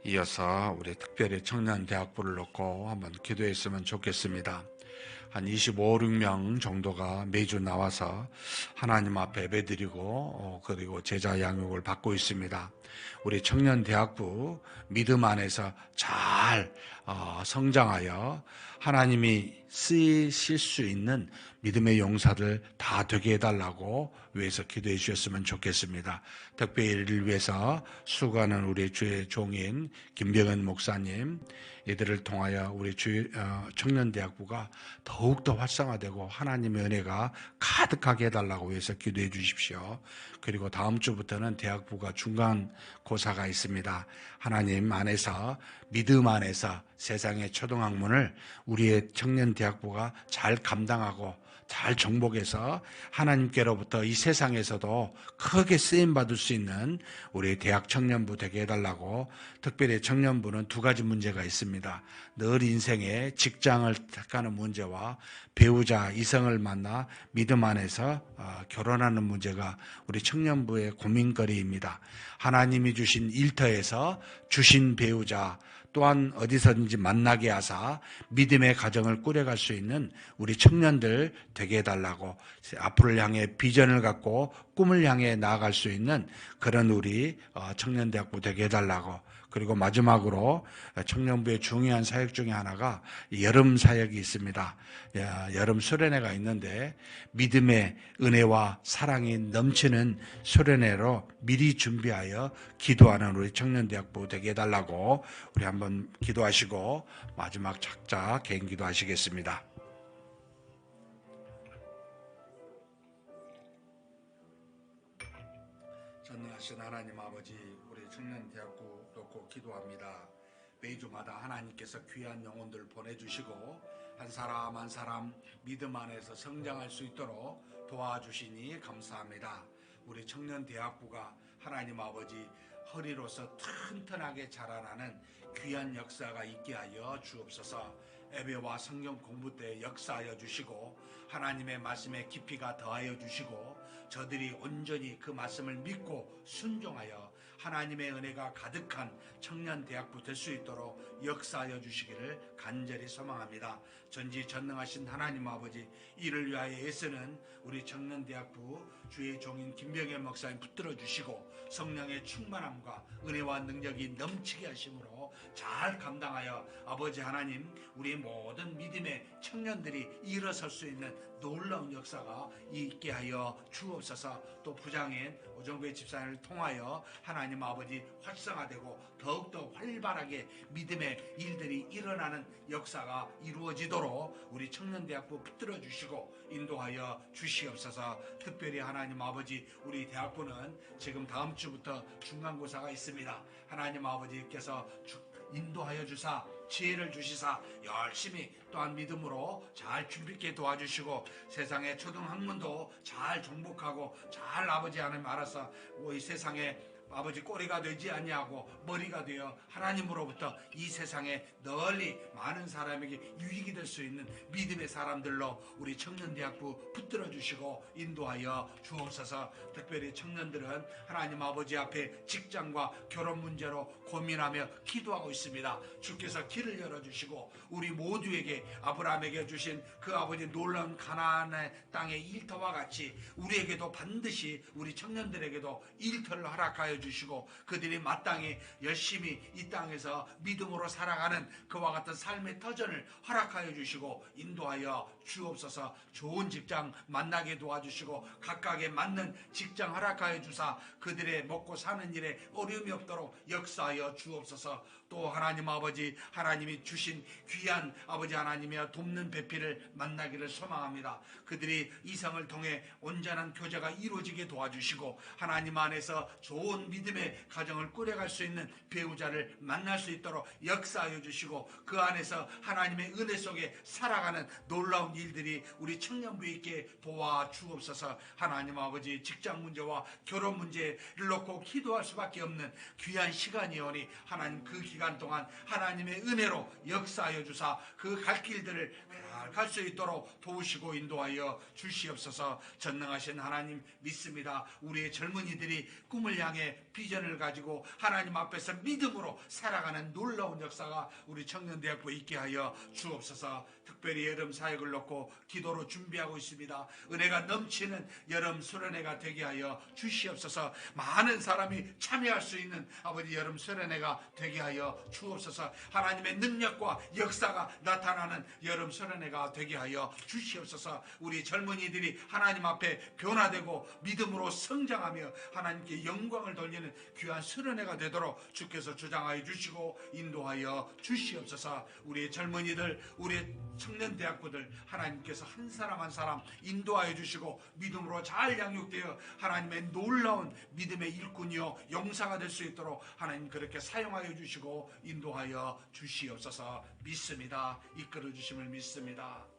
이어서 우리 특별히 청년대학부를 놓고 한번 기도했으면 좋겠습니다. 한 25, 6명 정도가 매주 나와서 하나님 앞에 예배드리고 그리고 제자 양육을 받고 있습니다. 우리 청년대학부 믿음 안에서 잘 성장하여 하나님이 쓰실 수 있는 믿음의 용사들 다 되게 해달라고 위해서 기도해 주셨으면 좋겠습니다. 특별히 이를 위해서 수고하는 우리 주의 종인 김병은 목사님, 이들을 통하여 우리 청년대학부가 더욱더 활성화되고 하나님의 은혜가 가득하게 해달라고 위해서 기도해 주십시오. 그리고 다음 주부터는 대학부가 중간고사가 있습니다. 하나님 안에서 믿음 안에서 세상의 초등학문을 우리의 청년대학부가 잘 감당하고 잘 정복해서 하나님께로부터 이 세상에서도 크게 쓰임받을 수 있는 우리 대학 청년부 되게 해달라고. 특별히 청년부는 두 가지 문제가 있습니다. 늘 인생에 직장을 택하는 문제와 배우자, 이성을 만나 믿음 안에서 결혼하는 문제가 우리 청년부의 고민거리입니다. 하나님이 주신 일터에서 주신 배우자 또한 어디서든지 만나게 하사 믿음의 가정을 꾸려갈 수 있는 우리 청년들 되게 해달라고, 앞으로를 향해 비전을 갖고 꿈을 향해 나아갈 수 있는 그런 우리 청년대학부 되게 해달라고. 그리고 마지막으로 청년부의 중요한 사역 중에 하나가 여름 사역이 있습니다. 여름 수련회가 있는데 믿음의 은혜와 사랑이 넘치는 수련회로 미리 준비하여 기도하는 우리 청년대학부 되게 해달라고 우리 한번 기도하시고 마지막 작자 개인 기도하시겠습니다. 전능하신 하나님 아버지, 우리 청년대학부 놓고 기도합니다. 매주마다 하나님께서 귀한 영혼들 보내주시고 한 사람 한 사람 믿음 안에서 성장할 수 있도록 도와주시니 감사합니다. 우리 청년대학부가 하나님 아버지 허리로서 튼튼하게 자라나는 귀한 역사가 있게 하여 주옵소서. 예배와 성경 공부 때 역사하여 주시고 하나님의 말씀에 깊이가 더하여 주시고 저들이 온전히 그 말씀을 믿고 순종하여 하나님의 은혜가 가득한 청년대학부 될 수 있도록 역사하여 주시기를 간절히 소망합니다. 전지전능하신 하나님 아버지, 이를 위하여 애쓰는 우리 청년대학부 주의 종인 김병현 목사님 붙들어 주시고 성령의 충만함과 은혜와 능력이 넘치게 하심으로 잘 감당하여 아버지 하나님, 우리 모든 믿음의 청년들이 일어설 수 있는 놀라운 역사가 있게 하여 주옵소서. 또 부장인 오정배 집사님을 통하여 하나님 아버지 활성화되고 더욱더 활발하게 믿음의 일들이 일어나는 역사가 이루어지도록 우리 청년대학부 붙들어 주시고 인도하여 주시옵소서. 특별히 하나님 아버지, 우리 대학부는 지금 다음 주부터 중간고사가 있습니다. 하나님 아버지께서 인도하여 주사 지혜를 주시사 열심히 또한 믿음으로 잘 준비케 도와주시고 세상의 초등학문도 잘 정복하고 잘 아버지 하나님 알아서 이 세상에 아버지 꼬리가 되지 아니하고 머리가 되어 하나님으로부터 이 세상에 널리 많은 사람에게 유익이 될 수 있는 믿음의 사람들로 우리 청년대학부 붙들어 주시고 인도하여 주옵소서. 특별히 청년들은 하나님 아버지 앞에 직장과 결혼 문제로 고민하며 기도하고 있습니다. 주께서 길을 열어주시고 우리 모두에게 아브라함에게 주신 그 아버지 놀라운 가나안의 땅의 일터와 같이 우리에게도 반드시 우리 청년들에게도 일터를 허락하여 주시고 그들이 마땅히 열심히 이 땅에서 믿음으로 살아가는 그와 같은 삶의 터전을 허락하여 주시고 인도하여 주옵소서. 좋은 직장 만나게 도와주시고 각각에 맞는 직장 허락하여 주사 그들의 먹고 사는 일에 어려움이 없도록 역사하여 주옵소서. 또 하나님 아버지, 하나님이 주신 귀한 아버지 하나님의 돕는 배필을 만나기를 소망합니다. 그들이 이성을 통해 온전한 교제가 이루어지게 도와주시고 하나님 안에서 좋은 믿음의 가정을 꾸려갈 수 있는 배우자를 만날 수 있도록 역사하여 주시고 그 안에서 하나님의 은혜 속에 살아가는 놀라운 일들이 우리 청년부에 있게 도와주옵소서. 하나님 아버지, 직장 문제와 결혼 문제를 놓고 기도할 수밖에 없는 귀한 시간이오니 하나님 그 기간 동안 하나님의 은혜로 역사하여 주사 그 갈 길들을 갈 수 있도록 도우시고 인도하여 주시옵소서. 전능하신 하나님 믿습니다. 우리의 젊은이들이 꿈을 향해 비전을 가지고 하나님 앞에서 믿음으로 살아가는 놀라운 역사가 우리 청년대학부에 있게 하여 주옵소서. 특별히 여름 사역을 놓고 기도로 준비하고 있습니다. 은혜가 넘치는 여름 수련회가 되게 하여 주시옵소서. 많은 사람이 참여할 수 있는 아버지 여름 수련회가 되게 하여 주옵소서. 하나님의 능력과 역사가 나타나는 여름 수련회가 되게 하여 주시옵소서. 우리 젊은이들이 하나님 앞에 변화되고 믿음으로 성장하며 하나님께 영광을 돌리는 귀한 수련회가 되도록 주께서 주장하여 주시고 인도하여 주시옵소서. 우리 젊은이들, 우리 청년 대학부들 하나님께서 한 사람 한 사람 인도하여 주시고 믿음으로 잘 양육되어 하나님의 놀라운 믿음의 일꾼이요 용사가 될 수 있도록 하나님 그렇게 사용하여 주시고 인도하여 주시옵소서. 믿습니다. 이끌어 주심을 믿습니다.